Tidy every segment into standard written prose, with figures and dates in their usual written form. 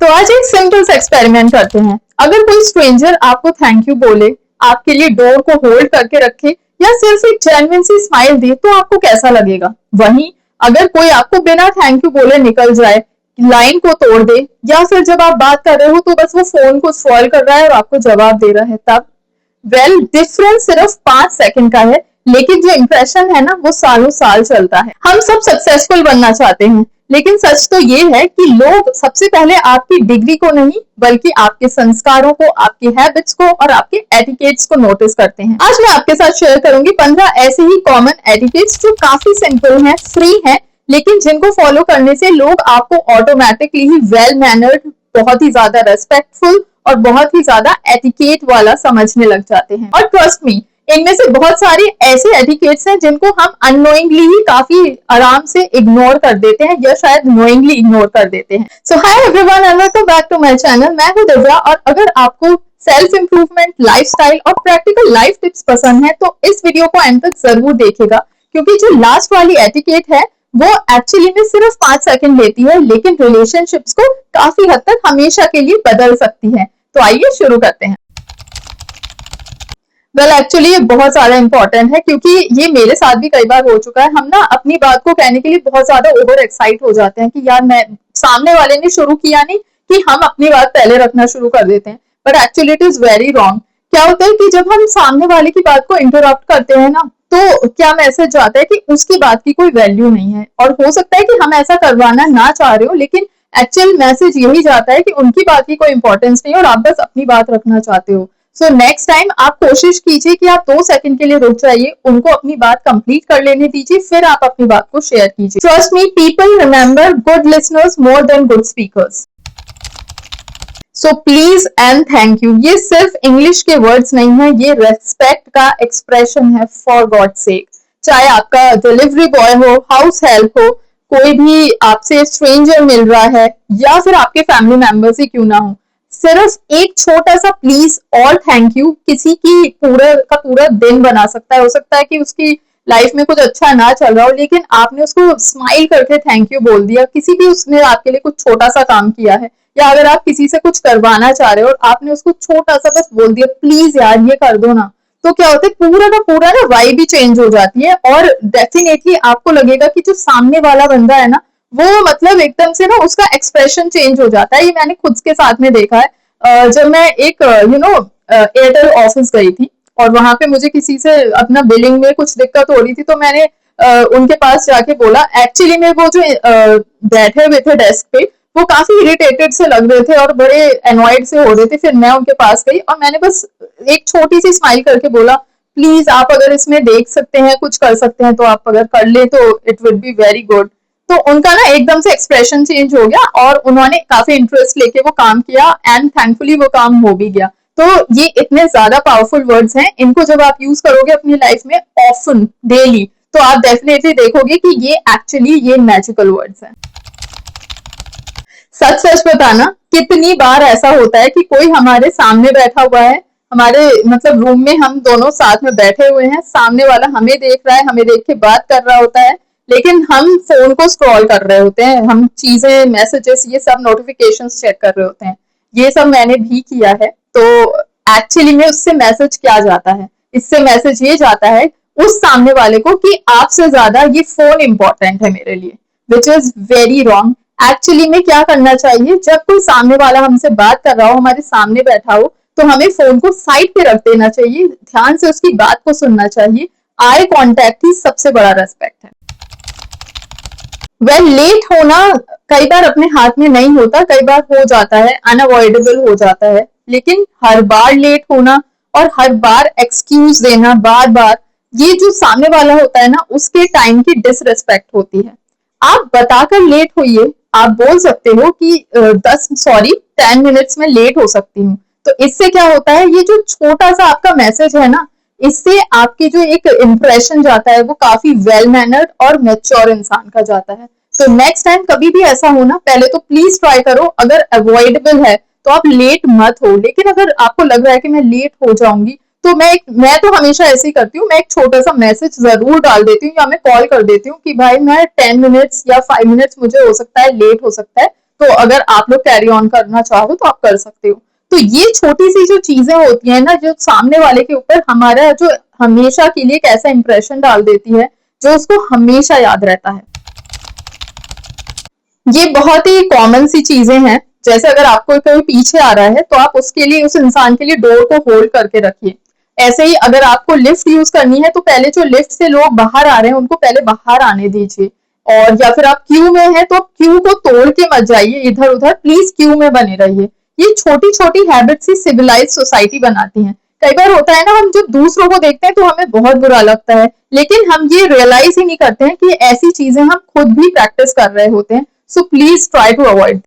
तो आज एक सिंपल सा एक्सपेरिमेंट करते हैं। अगर कोई स्ट्रेंजर आपको थैंक यू बोले, आपके लिए डोर को होल्ड करके रखे या सिर्फ एक जेन्युइन सी स्माइल दे तो आपको कैसा लगेगा? वहीं अगर कोई आपको बिना थैंक यू बोले निकल जाए, लाइन को तोड़ दे या फिर जब आप बात कर रहे हो तो बस वो फोन को स्क्रॉल कर रहा है और आपको जवाब दे रहा है, तब डिफरेंस सिर्फ 5 सेकंड का है, लेकिन जो इंप्रेशन है ना वो सालों साल चलता है। हम सब सक्सेसफुल बनना चाहते हैं, लेकिन सच तो ये है कि लोग सबसे पहले आपकी डिग्री को नहीं बल्कि आपके संस्कारों को, आपकी हैबिट्स को और आपके एटिकेट्स को नोटिस करते हैं। आज मैं आपके साथ शेयर करूंगी 15 ऐसे ही कॉमन एटिकेट्स जो काफी सिंपल हैं, फ्री हैं, लेकिन जिनको फॉलो करने से लोग आपको ऑटोमेटिकली ही वेल मैनर्ड, बहुत ही ज्यादा रेस्पेक्टफुल और बहुत ही ज्यादा एटिकेट वाला समझने लग जाते हैं। और ट्रस्ट मी, इनमें से बहुत सारे ऐसे एटिकेट्स हैं जिनको हम अननोइंगली ही काफी आराम से इग्नोर कर देते हैं या शायद नोइंगली इग्नोर कर देते हैं। So hi everyone and welcome back to my channel. मैं हूं दिव्या और अगर आपको सेल्फ इंप्रूवमेंट, लाइफस्टाइल और प्रैक्टिकल लाइफ टिप्स पसंद है तो इस वीडियो को एंड तक जरूर देखिएगा, क्योंकि जो लास्ट वाली एटिकेट है वो एक्चुअली में सिर्फ 5 सेकंड लेती है, लेकिन रिलेशनशिप्स को काफी हद तक हमेशा के लिए बदल सकती है। तो आइए शुरू करते हैं। एक्चुअली ये बहुत ज्यादा इंपॉर्टेंट है, क्योंकि ये मेरे साथ भी कई बार हो चुका है। हम ना अपनी बात को कहने के लिए बहुत ज्यादा ओवर एक्साइट हो जाते हैं कि यार मैं, सामने वाले ने शुरू किया नहीं कि हम अपनी बात पहले रखना शुरू कर देते हैं, but actually it is very wrong. क्या होता है कि जब हम सामने वाले की बात को इंटरप्ट करते हैं ना, तो क्या मैसेज जाता है कि उसकी बात की कोई वैल्यू नहीं है। और हो सकता है कि हम ऐसा करवाना ना चाह रहे हो, लेकिन एक्चुअल मैसेज यही जाता है कि उनकी बात की कोई इंपॉर्टेंस नहीं और आप बस अपनी बात रखना चाहते हो। सो नेक्स्ट टाइम आप कोशिश कीजिए कि आप 2 सेकंड के लिए रुक जाइए, उनको अपनी बात कंप्लीट कर लेने दीजिए, फिर आप अपनी बात को शेयर कीजिए। Trust me, people remember good listeners more than good speakers. So please and thank you, ये सिर्फ इंग्लिश के वर्ड्स नहीं है, ये रेस्पेक्ट का एक्सप्रेशन है, फॉर गॉड सेक। चाहे आपका डिलीवरी बॉय हो, हाउस हेल्प हो, कोई भी आपसे स्ट्रेंजर मिल रहा है या फिर आपके फैमिली मेंबर्स ही क्यों ना हो, सिर्फ एक छोटा सा प्लीज और थैंक यू किसी की पूरा का पूरा दिन बना सकता है। हो सकता है कि उसकी लाइफ में कुछ अच्छा ना चल रहा हो, लेकिन आपने उसको स्माइल करके थैंक यू बोल दिया, किसी भी उसने आपके लिए कुछ छोटा सा काम किया है, या अगर आप किसी से कुछ करवाना चाह रहे हो और आपने उसको छोटा सा बस बोल दिया प्लीज यार ये कर दो ना, तो क्या होता है पूरा का पूरा ना वाइब ही चेंज हो जाती है और डेफिनेटली आपको लगेगा कि जो सामने वाला बंदा है ना, वो मतलब एकदम से ना उसका एक्सप्रेशन चेंज हो जाता है। ये मैंने खुद के साथ में देखा है। जब मैं एक एयरटेल ऑफिस गई थी और वहां पे मुझे किसी से अपना बिलिंग में कुछ दिक्कत हो रही थी, तो मैंने उनके पास जाके बोला। एक्चुअली में वो जो बैठे हुए थे डेस्क पे, वो काफी इरिटेटेड से लग रहे थे और बड़े एनॉयड से हो रहे थे। फिर मैं उनके पास गई और मैंने बस एक छोटी सी स्माइल करके बोला प्लीज आप अगर इसमें देख सकते हैं, कुछ कर सकते हैं तो आप अगर कर ले तो it would be very good. तो उनका ना एकदम से एक्सप्रेशन चेंज हो गया और उन्होंने काफी इंटरेस्ट लेके वो काम किया एंड थैंकफुली वो काम हो भी गया। तो ये इतने ज्यादा पावरफुल वर्ड्स हैं, इनको जब आप यूज करोगे अपनी लाइफ में ऑफन, डेली, तो आप डेफिनेटली देखोगे कि ये एक्चुअली ये मैजिकल वर्ड्स हैं। सच सच बताना, कितनी बार ऐसा होता है कि कोई हमारे सामने बैठा हुआ है, हमारे मतलब रूम में हम दोनों साथ में बैठे हुए हैं, सामने वाला हमें देख रहा है, हमें देख के बात कर रहा होता है, लेकिन हम फोन को स्क्रॉल कर रहे होते हैं, हम चीजें, मैसेजेस, ये सब नोटिफिकेशंस चेक कर रहे होते हैं। ये सब मैंने भी किया है। तो एक्चुअली में उससे मैसेज क्या जाता है? इससे मैसेज ये जाता है उस सामने वाले को कि आपसे ज्यादा ये फोन इंपॉर्टेंट है मेरे लिए, which is very wrong. Actually में क्या करना चाहिए, जब कोई सामने वाला हमसे बात कर रहा हो, हमारे सामने बैठा हो, तो हमें फोन को साइड पे रख देना चाहिए, ध्यान से उसकी बात को सुनना चाहिए। आई कॉन्टेक्ट ही सबसे बड़ा रेस्पेक्ट है। लेट होना कई बार अपने हाथ में नहीं होता, कई बार हो जाता है, अनअवॉइडेबल हो जाता है, लेकिन हर बार लेट होना और हर बार एक्सक्यूज देना बार बार, ये जो सामने वाला होता है ना, उसके टाइम की डिसरिस्पेक्ट होती है। आप बताकर लेट होइए, आप बोल सकते हो कि 10 मिनट्स में लेट हो सकती हूँ। तो इससे क्या होता है, ये जो छोटा सा आपका मैसेज है ना, इससे आपकी जो एक इंप्रेशन जाता है वो काफी वेल मैनर्ड और मैच्योर इंसान का जाता है। तो नेक्स्ट टाइम कभी भी ऐसा हो ना, पहले तो प्लीज ट्राई करो, अगर अवॉइडेबल है तो आप लेट मत हो, लेकिन अगर आपको लग रहा है कि मैं लेट हो जाऊंगी, तो मैं तो हमेशा ऐसे ही करती हूँ, मैं एक छोटा सा मैसेज जरूर डाल देती हूँ या मैं कॉल कर देती हूँ कि भाई मैं 10 मिनट्स या 5 मिनट्स, मुझे हो सकता है लेट हो सकता है, तो अगर आप लोग कैरी ऑन करना चाहो तो आप कर सकते हो। तो ये छोटी सी जो चीजें होती है ना, जो सामने वाले के ऊपर हमारा जो हमेशा के लिए एक ऐसा इंप्रेशन डाल देती है जो उसको हमेशा याद रहता है। ये बहुत ही कॉमन सी चीजें हैं। जैसे अगर आपको कोई पीछे आ रहा है तो आप उसके लिए, उस इंसान के लिए डोर को होल्ड करके रखिए। ऐसे ही अगर आपको लिफ्ट यूज करनी है तो पहले जो लिफ्ट से लोग बाहर आ रहे हैं उनको पहले बाहर आने दीजिए। और या फिर आप क्यू में हैं तो क्यू को तोड़ के मत जाइए इधर उधर, प्लीज क्यू में बने रहिए। ये छोटी छोटी हैबिट्स ही सिविलाइज सोसाइटी बनाती हैं। कई बार होता है ना, हम जब दूसरों को देखते हैं तो हमें बहुत बुरा लगता है, लेकिन हम ये रियलाइज ही नहीं करते हैं कि ऐसी चीजें हम खुद भी प्रैक्टिस कर रहे होते हैं। So please try to avoid.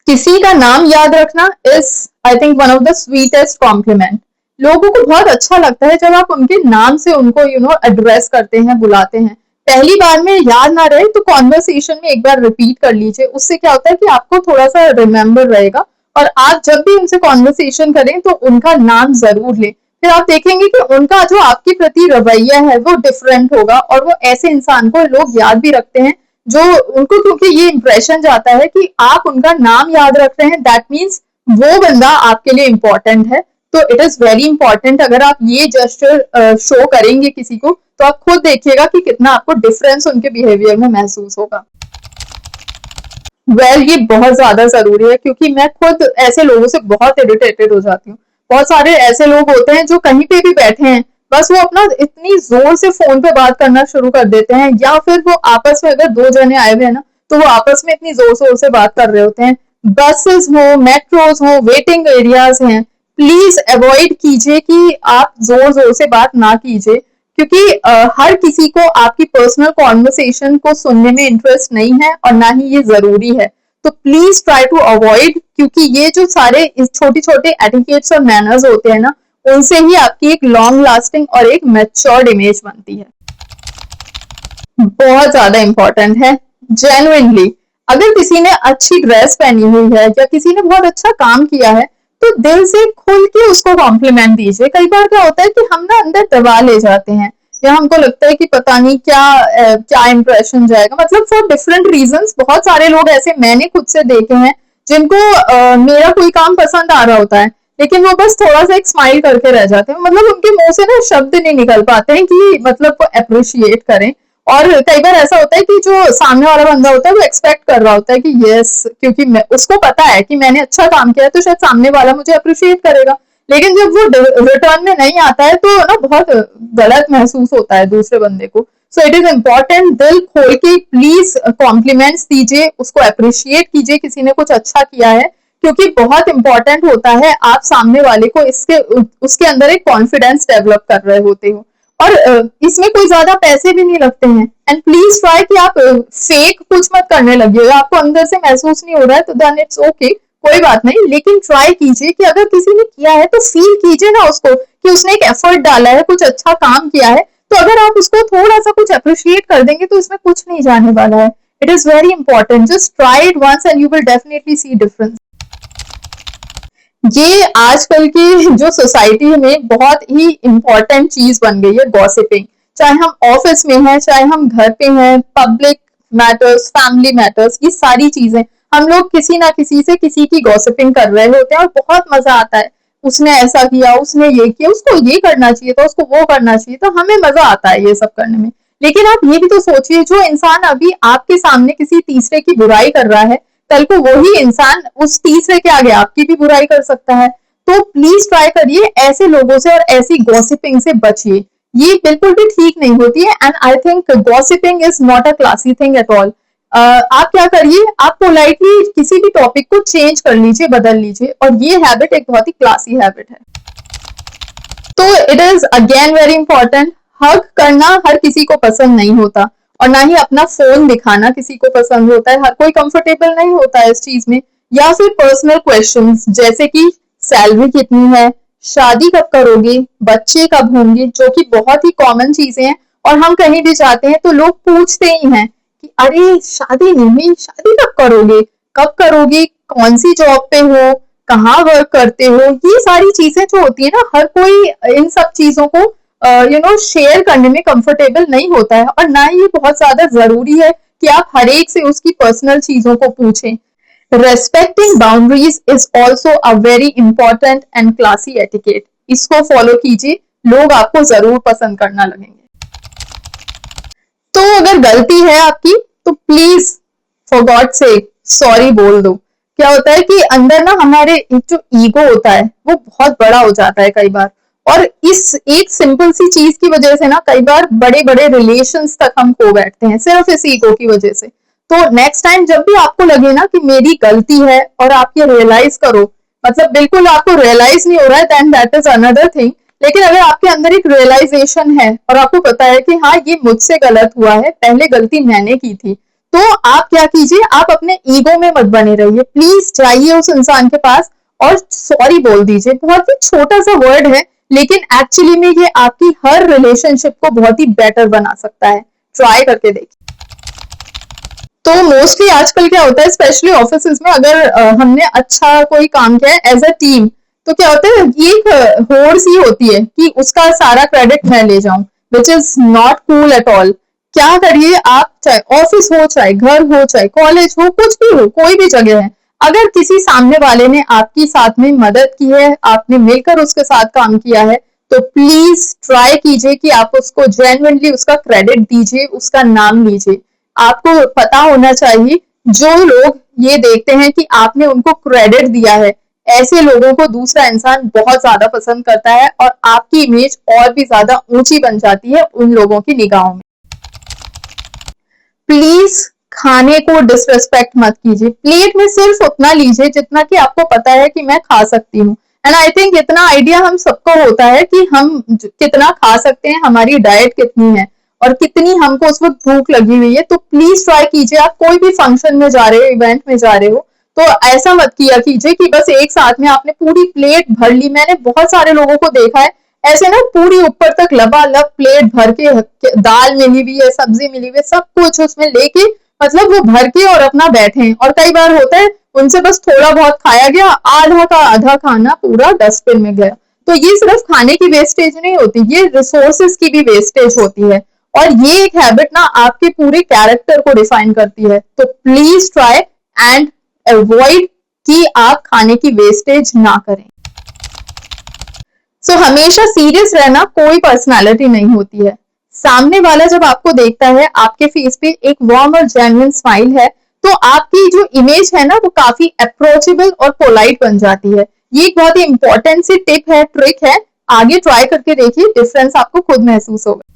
किसी का नाम याद रखना is, I think, one of the sweetest compliment. लोगों को बहुत अच्छा लगता है जब आप उनके नाम से उनको एड्रेस करते हैं, बुलाते हैं। पहली बार में याद ना रहे तो कॉन्वर्सेशन में एक बार रिपीट कर लीजिए। उससे क्या होता है कि आपको थोड़ा सा रिमेम्बर रहेगा, और आप जब भी उनसे कॉन्वर्सेशन करें तो उनका नाम जरूर लें। फिर आप देखेंगे कि उनका जो आपके प्रति रवैया है वो डिफरेंट होगा, और वो ऐसे इंसान को लोग याद भी रखते हैं जो उनको, क्योंकि ये इंप्रेशन जाता है कि आप उनका नाम याद रख रहे हैं, दैट मीन्स वो बंदा आपके लिए इंपॉर्टेंट है। तो इट इज वेरी इंपॉर्टेंट। अगर आप ये जेस्चर शो करेंगे किसी को तो आप खुद देखिएगा कि कितना आपको डिफरेंस उनके बिहेवियर में महसूस होगा। ये बहुत ज्यादा जरूरी है, क्योंकि मैं खुद ऐसे लोगों से बहुत इरिटेटेड हो जाती हूँ। बहुत सारे ऐसे लोग होते हैं जो कहीं पे भी बैठे हैं, बस वो अपना इतनी जोर से फोन पे बात करना शुरू कर देते हैं, या फिर वो आपस में, अगर दो जने आए हुए हैं ना, तो वो आपस में इतनी जोर जोर से बात कर रहे होते हैं। बसेस हो, मेट्रोज हो, वेटिंग एरियाज हैं, प्लीज अवॉइड कीजिए कि आप जोर जोर से बात ना कीजिए, क्योंकि हर किसी को आपकी पर्सनल कॉन्वर्सेशन को सुनने में इंटरेस्ट नहीं है, और ना ही ये जरूरी है। तो प्लीज ट्राई टू अवॉइड, क्योंकि ये जो सारे छोटे छोटे एटिकेट्स और मैनर्स होते हैं ना, उनसे ही आपकी एक लॉन्ग लास्टिंग और एक मैच्योर्ड इमेज बनती है। बहुत ज्यादा इंपॉर्टेंट है। जेन्युइनली, अगर किसी ने अच्छी ड्रेस पहनी हुई है या किसी ने बहुत अच्छा काम किया है तो दिल से खुल के उसको कॉम्प्लीमेंट दीजिए। कई बार क्या होता है कि हम ना अंदर दबा ले जाते हैं, या हमको लगता है कि पता नहीं क्या इंप्रेशन जाएगा, मतलब फॉर डिफरेंट रीजंस। बहुत सारे लोग ऐसे मैंने खुद से देखे हैं जिनको मेरा कोई काम पसंद आ रहा होता है, लेकिन वो बस थोड़ा सा एक स्माइल करके रह जाते हैं, मतलब उनके मुंह से ना शब्द नहीं निकल पाते हैं कि मतलब वो अप्रिशिएट करें। और कई बार ऐसा होता है कि जो सामने वाला बंदा होता है वो एक्सपेक्ट कर रहा होता है कि यस, क्योंकि उसको पता है कि मैंने अच्छा काम किया है तो शायद सामने वाला मुझे अप्रिशिएट करेगा, लेकिन जब वो रिटर्न में नहीं आता है तो ना बहुत गलत महसूस होता है दूसरे बंदे को। सो इट इज इम्पोर्टेंट, दिल खोल के प्लीज कॉम्प्लीमेंट्स दीजिए, उसको अप्रिशिएट कीजिए किसी ने कुछ अच्छा किया है, क्योंकि बहुत इंपॉर्टेंट होता है आप सामने वाले को उसके अंदर एक कॉन्फिडेंस डेवलप कर रहे होते हो। और इसमें कोई ज्यादा पैसे भी नहीं लगते हैं। एंड प्लीज ट्राई कि आप फेक कुछ मत करने लगिए। आपको अंदर से महसूस नहीं हो रहा है तो देन इट्स ओके, कोई बात नहीं, लेकिन ट्राई कीजिए कि अगर किसी ने किया है तो फील कीजिए ना उसको कि उसने एक एफर्ट डाला है, कुछ अच्छा काम किया है। तो अगर आप उसको थोड़ा सा कुछ अप्रिशिएट कर देंगे तो इसमें कुछ नहीं जाने वाला है। It is very important, just try it once and you will definitely see difference. ये आजकल की जो सोसाइटी में बहुत ही इंपॉर्टेंट चीज बन गई है, गॉसिपिंग। चाहे हम ऑफिस में हैं, चाहे हम घर पे हैं, पब्लिक मैटर्स, फैमिली मैटर्स, ये सारी चीजें हम लोग किसी ना किसी से किसी की गॉसिपिंग कर रहे होते हैं, और बहुत मजा आता है। उसने ऐसा किया, उसने ये किया, उसको ये करना चाहिए था, उसको वो करना चाहिए, तो हमें मजा आता है ये सब करने में। लेकिन आप ये भी तो सोचिए, जो इंसान अभी आपके सामने किसी तीसरे की बुराई कर रहा है, कल को वही इंसान उस तीसरे के आगे आपकी भी बुराई कर सकता है। तो प्लीज ट्राई करिए ऐसे लोगों से और ऐसी गॉसिपिंग से बचिए। ये बिल्कुल भी ठीक नहीं होती है, and I think gossiping is not a classy thing at all. आप क्या करिए, आप पोलाइटली किसी भी टॉपिक को चेंज कर लीजिए, बदल लीजिए, और ये हैबिट एक बहुत ही क्लासी हैबिट है। तो it is again very important, hug करना हर किसी को पसंद नहीं होता, और ना ही अपना फोन दिखाना किसी को पसंद होता है। हर कोई कंफर्टेबल नहीं होता है इस चीज में। या फिर पर्सनल क्वेश्चंस जैसे कि सैलरी कितनी है, शादी कब करोगे, बच्चे कब होंगे, जो कि बहुत ही कॉमन चीजें हैं, और हम कहीं भी जाते हैं तो लोग पूछते ही हैं कि अरे शादी नहीं हुई, शादी कब करोगे, कब करोगे, कौन सी जॉब पे हो, कहाँ वर्क करते हो। ये सारी चीजें जो होती है ना, हर कोई इन सब चीजों को शेयर करने में कंफर्टेबल नहीं होता है, और ना ही ये बहुत ज्यादा जरूरी है कि आप हर एक से उसकी पर्सनल चीजों को पूछें। Respecting boundaries is also a very important and classy etiquette. इसको फॉलो कीजिए, लोग आपको जरूर पसंद करना लगेंगे। तो अगर गलती है आपकी तो please for God sake sorry बोल दो। क्या होता है कि अंदर ना हमारे एक जो ईगो होता है वो बहुत बड़ा हो जाता है कई बार, और इस एक सिंपल सी चीज की वजह से ना कई बार बड़े बड़े रिलेशंस तक हम खो बैठते हैं सिर्फ इस ईगो की वजह से। तो नेक्स्ट टाइम जब भी आपको लगे ना कि मेरी गलती है और आप ये रियलाइज करो, मतलब बिल्कुल आपको रियलाइज नहीं हो रहा है, then that is another thing. लेकिन अगर आपके अंदर एक रियलाइजेशन है और आपको पता है कि हाँ ये मुझसे गलत हुआ है, पहले गलती मैंने की थी, तो आप क्या कीजिए, आप अपने ईगो में मत बने रहिए, प्लीज जाइए उस इंसान के पास और सॉरी बोल दीजिए। बहुत ही छोटा सा वर्ड है, लेकिन एक्चुअली में ये आपकी हर रिलेशनशिप को बहुत ही बेटर बना सकता है। ट्राई करके देखिए। तो मोस्टली आजकल क्या होता है, स्पेशली ऑफिस में, अगर हमने अच्छा कोई काम किया है एज अ टीम, तो क्या होता है ये एक होड़ सी होती है कि उसका सारा क्रेडिट मैं ले जाऊं, which is not cool at all. क्या करिए आप, चाहे ऑफिस हो, चाहे घर हो, चाहे कॉलेज हो, कुछ भी हो, कोई भी जगह है, अगर किसी सामने वाले ने आपकी साथ में मदद की है, आपने मिलकर उसके साथ काम किया है, तो प्लीज ट्राई कीजिए कि आप उसको जेन्युइनली उसका क्रेडिट दीजिए, उसका नाम लीजिए। आपको पता होना चाहिए, जो लोग ये देखते हैं कि आपने उनको क्रेडिट दिया है, ऐसे लोगों को दूसरा इंसान बहुत ज्यादा पसंद करता है और आपकी इमेज और भी ज्यादा ऊंची बन जाती है उन लोगों की निगाहों में। प्लीज खाने को डिसरेस्पेक्ट मत कीजिए। प्लेट में सिर्फ उतना लीजिए जितना कि आपको पता है कि मैं खा सकती हूँ। एंड आई थिंक इतना आइडिया हम सबको होता है कि हम कितना खा सकते हैं, हमारी डाइट कितनी है और कितनी हमको उस वक्त भूख लगी हुई है। तो प्लीज ट्राई कीजिए, आप कोई भी फंक्शन में जा रहे हो, इवेंट में जा रहे हो, तो ऐसा मत किया कीजिए कि बस एक साथ में आपने पूरी प्लेट भर ली। मैंने बहुत सारे लोगों को देखा है ऐसे ना, पूरी ऊपर तक लबालब प्लेट भर के, दाल मिली हुई है, सब्जी मिली हुई है, सब कुछ उसमें लेके, मतलब वो भर के और अपना बैठे। और कई बार होता है उनसे बस थोड़ा बहुत खाया गया, आधा का आधा खाना पूरा डस्टबिन में गया। तो ये सिर्फ खाने की वेस्टेज नहीं होती, ये रिसोर्सेज की भी वेस्टेज होती है, और ये एक हैबिट ना आपके पूरे कैरेक्टर को डिफाइन करती है। तो प्लीज ट्राई एंड अवॉइड कि आप खाने की वेस्टेज ना करें। सो हमेशा सीरियस रहना कोई पर्सनालिटी नहीं होती है। सामने वाला जब आपको देखता है, आपके फेस पे एक वार्म और जेन्युइन स्माइल है, तो आपकी जो इमेज है ना वो काफी अप्रोचेबल और पोलाइट बन जाती है। ये एक बहुत ही इंपॉर्टेंट सी टिप है, ट्रिक है, आगे ट्राई करके देखिए, डिफरेंस आपको खुद महसूस होगा।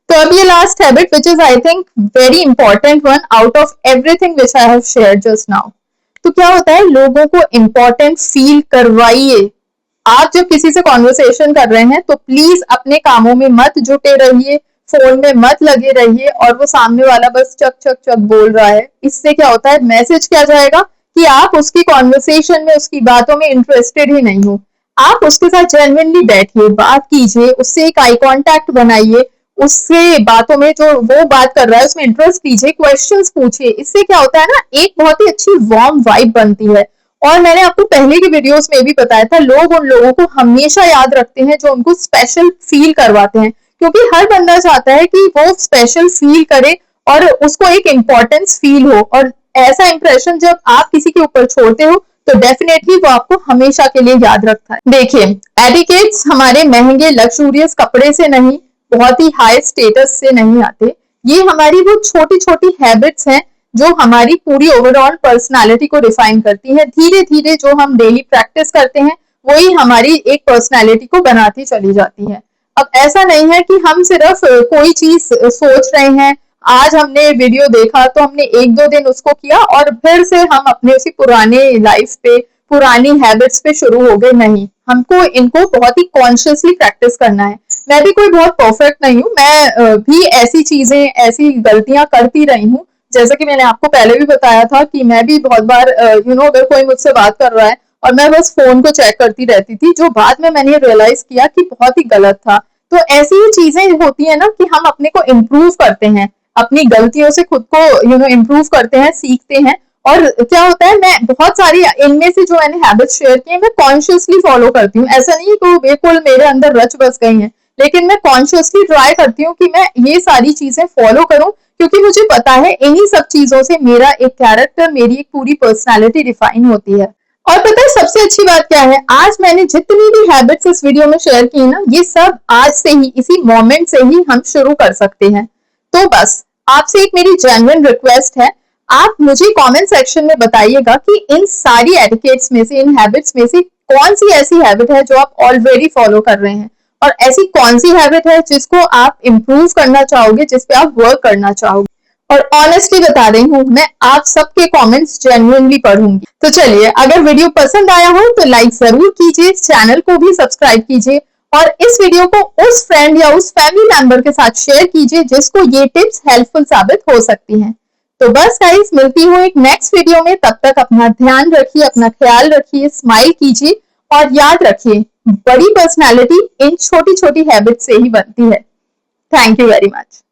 तो अब ये last habit which is I think very important one out of everything which I have shared just now. तो क्या होता है, लोगों को इंपॉर्टेंट फील करवाइए। आप जब किसी से कॉन्वर्सेशन कर रहे हैं तो प्लीज अपने कामों में मत जुटे रहिए, फोन में मत लगे रहिए और वो सामने वाला बस चक चक चक बोल रहा है। इससे क्या होता है, मैसेज क्या जाएगा कि आप उसकी कॉन्वर्सेशन में, उसकी बातों में इंटरेस्टेड ही नहीं हो। आप उसके साथ जेन्युइनली बैठिए, बात कीजिए, उससे एक आई कॉन्टैक्ट बनाइए, उससे बातों में जो वो बात कर रहा है उसमें इंटरेस्ट लीजिए, क्वेश्चंस पूछिए। इससे क्या होता है ना, एक बहुत ही अच्छी वार्म वाइब बनती है। और मैंने आपको पहले की वीडियोस में भी बताया था, लोग उन लोगों को हमेशा याद रखते हैं जो उनको स्पेशल फील करवाते हैं, क्योंकि हर बंदा चाहता है कि वो स्पेशल फील करे और उसको एक इम्पोर्टेंस फील हो। और ऐसा इंप्रेशन जब आप किसी के ऊपर छोड़ते हो तो डेफिनेटली वो आपको हमेशा के लिए याद रखता है। देखिए, एटिकेट्स हमारे महंगे लग्जूरियस कपड़े से नहीं, बहुत ही हाई स्टेटस से नहीं आते। ये हमारी वो छोटी छोटी हैबिट्स हैं जो हमारी पूरी ओवरऑल पर्सनालिटी को डिफाइन करती है। धीरे धीरे जो हम डेली प्रैक्टिस करते हैं वही हमारी एक पर्सनालिटी को बनाती चली जाती है। अब ऐसा नहीं है कि हम सिर्फ कोई चीज सोच रहे हैं, आज हमने वीडियो देखा तो हमने एक दो दिन उसको किया और फिर से हम अपने उसी पुराने लाइफ पे, पुरानी हैबिट्स पे शुरू हो गए। नहीं, हमको इनको बहुत ही कॉन्शियसली प्रैक्टिस करना है। मैं भी कोई बहुत परफेक्ट नहीं हूँ, मैं भी ऐसी चीजें, ऐसी गलतियां करती रही हूँ। जैसे कि मैंने आपको पहले भी बताया था कि मैं भी बहुत बार अगर कोई मुझसे बात कर रहा है और मैं बस फोन को चेक करती रहती थी, जो बाद में मैंने रियलाइज किया कि बहुत ही गलत था। तो ऐसी ही चीजें होती है ना कि हम अपने को इम्प्रूव करते हैं, अपनी गलतियों से खुद को इम्प्रूव करते हैं, सीखते हैं। और क्या होता है, मैं बहुत सारी इनमें से जो मैंने हैबिट्स शेयर की है मैं कॉन्शियसली फॉलो करती हूँ। ऐसा नहीं कि वो बिल्कुल मेरे अंदर रच बस गई हैं, लेकिन मैं कॉन्शियसली ट्राई करती हूँ कि मैं ये सारी चीजें फॉलो करूँ, क्योंकि मुझे पता है इन्हीं सब चीजों से मेरा एक कैरेक्टर, मेरी एक पूरी पर्सनालिटी डिफाइन होती है। और पता है सबसे अच्छी बात क्या है, आज मैंने जितनी भी हैबिट्स इस वीडियो में शेयर की ना, ये सब आज से ही, इसी मोमेंट से ही हम शुरू कर सकते हैं। तो बस आपसे एक मेरी जेन्युइन रिक्वेस्ट है, आप मुझे कमेंट सेक्शन में बताइएगा कि इन सारी एटिकेट्स में से, इन हैबिट्स में से कौन सी ऐसी हैबिट है जो आप ऑलरेडी फॉलो कर रहे हैं, और ऐसी कौन सी हैबिट है जिसको आप इम्प्रूव करना चाहोगे, जिस पे आप वर्क करना चाहोगे। और ऑनेस्टली बता रही हूँ, मैं आप सबके कमेंट्स जेन्युइनली पढ़ूंगी। तो चलिए, अगर वीडियो पसंद आया हो तो लाइक जरूर कीजिए, चैनल को भी सब्सक्राइब कीजिए और इस वीडियो को उस फ्रेंड या उस फैमिली मेंबर के साथ शेयर कीजिए जिसको ये टिप्स हेल्पफुल साबित हो सकती हैं। तो बस गाइस, मिलती हूँ एक नेक्स्ट वीडियो में। तब तक अपना ध्यान रखिए, अपना ख्याल रखिए, स्माइल कीजिए और याद रखिए, बड़ी पर्सनैलिटी इन छोटी छोटी हैबिट से ही बनती है। Thank you very much.